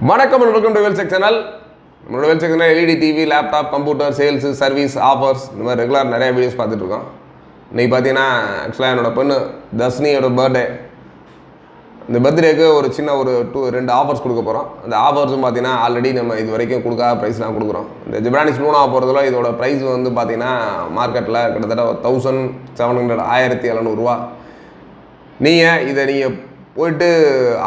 வணக்கம் and welcome to Welcheck channel. நம்மளோட Welcheck channel LED TV, laptop, computer, sales, service, offers இந்த மாதிரி regular நிறைய வீடியோஸ் பார்த்துட்ருக்கோம். இன்றைக்கி பார்த்தீங்கன்னா ஆக்சுவலாக என்னோடய பொண்ணு தர்ஷினியோட பர்த்டே. இந்த பர்த்டேக்கு ஒரு சின்ன ஒரு 2 ஆஃபர்ஸ் கொடுக்க போகிறோம். அந்த ஆஃபர்ஸும் பார்த்தீங்கன்னா ஆல்ரெடி நம்ம இது வரைக்கும் கொடுக்காத ப்ரைஸ்லாம் கொடுக்குறோம். இந்த ஜிப்ரானிக்ஸ் லூனா போகிறதுல இதோட ப்ரைஸ் வந்து பார்த்தீங்கன்னா மார்க்கெட்டில் கிட்டத்தட்ட 1700 1700 நீங்கள் போய்ட்டு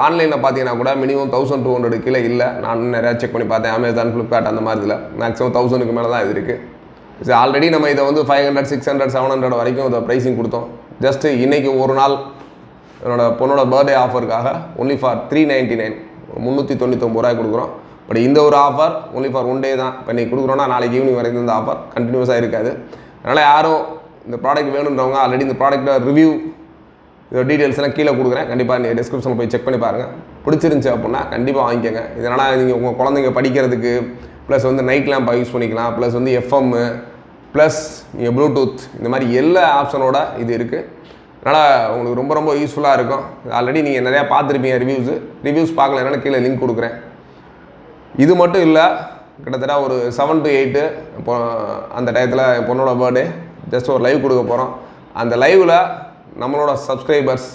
ஆன்லைனில் பார்த்தீங்கன்னா கூட மினிமம் 1200 கீழே இல்லை. நான் நிறையா செக் பண்ணி பார்த்தேன். அமேசான், ஃப்ளிப்கார்ட் அந்த மாதிரி இதில் மேக்ஸிமம் 1000க்கு மேலே தான் இது இருக்குது. சரி, ஆல்ரெடி நம்ம இதை வந்து 500 600 700 வரைக்கும் இதை ப்ரைஸிங் கொடுத்தோம். ஜஸ்ட்டு இன்றைக்கி ஒரு நாள் என்னோட பொண்ணோட பர்த்டே ஆஃபருக்காக ஒன்லி ஃபார் 399 399 கொடுக்குறோம். பட் இந்த ஒரு ஆஃபர் ஒன்லி ஃபார் 1 டே தான். இப்போ இன்றைக்கி கொடுக்குறோன்னா நாளைக்கு ஈவினிங் வரைக்கும் இந்த ஆஃபர் கண்டினியூஸாக இருக்காது. அதனால் யாரும் இந்த ப்ராடக்ட் வேணுன்றவங்க ஆல்ரெடி இந்த ப்ராடக்ட்டை ரிவ்யூ இதோட டீட்டெயில்ஸ் எல்லாம் கீழே கொடுக்குறேன். கண்டிப்பாக நீங்கள் டிஸ்கிரிப்ஷனில் போய் செக் பண்ணி பாருங்கள். பிடிச்சிருந்துச்சி அப்படின்னா கண்டிப்பாக வாங்கிக்கோங்க. இதனால் நீங்கள் உங்கள் குழந்தைங்க படிக்கிறதுக்கு ப்ளஸ் வந்து நைட் லேம்பாக யூஸ் பண்ணிக்கலாம், ப்ளஸ் வந்து எஃப்எம்மு, ப்ளஸ் நீங்கள் ப்ளூடூத் இந்த மாதிரி எல்லா ஆப்ஷனோட இது இருக்குது. அதனால் உங்களுக்கு ரொம்ப ரொம்ப யூஸ்ஃபுல்லாக இருக்கும். ஆல்ரெடி நீங்கள் நிறையா பார்த்துருப்பீங்க ரிவ்யூஸ் பார்க்கல என்னென்னு கீழே லிங்க் கொடுக்குறேன். இது மட்டும் இல்லை, கிட்டத்தட்ட ஒரு 7 to 8 இப்போ அந்த டயத்தில் என் பொண்ணோட பர்த்டே ஜஸ்ட் ஒரு லைவ் கொடுக்க போகிறோம். அந்த லைவில் நம்மளோட சப்ஸ்கிரைபர்ஸ்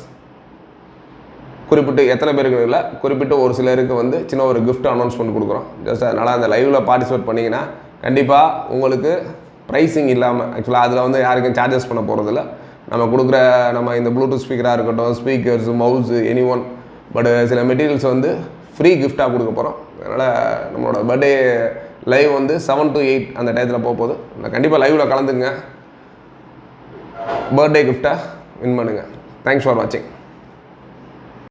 குறிப்பிட்டு எத்தனை பேருக்கு இல்லை, குறிப்பிட்டு ஒரு சிலருக்கு வந்து சின்ன ஒரு கிஃப்ட் அனௌன்ஸ்மெண்ட் கொடுக்குறோம். ஜஸ்ட் அதனால் அந்த லைவில் பார்ட்டிசிபேட் பண்ணிங்கன்னா கண்டிப்பாக உங்களுக்கு ப்ரைஸிங் இல்லாமல், ஆக்சுவலாக அதில் வந்து யாருக்கும் சார்ஜஸ் பண்ண போகிறதில்ல. நம்ம கொடுக்குற நம்ம இந்த ப்ளூடூத் ஸ்பீக்கராக இருக்கட்டும், ஸ்பீக்கர்ஸு, மவுஸு, எனி1, பட் சில மெட்டீரியல்ஸ் வந்து ஃப்ரீ கிஃப்டாக கொடுக்க போகிறோம். அதனால் நம்மளோட பர்த்டே லைவ் வந்து 7 to 8 அந்த டயத்தில் போகுது. நான் கண்டிப்பாக லைவில் கலந்துங்க, பர்த்டே கிஃப்டாக வின் பண்ணுங்கள். தேங்க்ஸ் ஃபார் வாட்சிங்.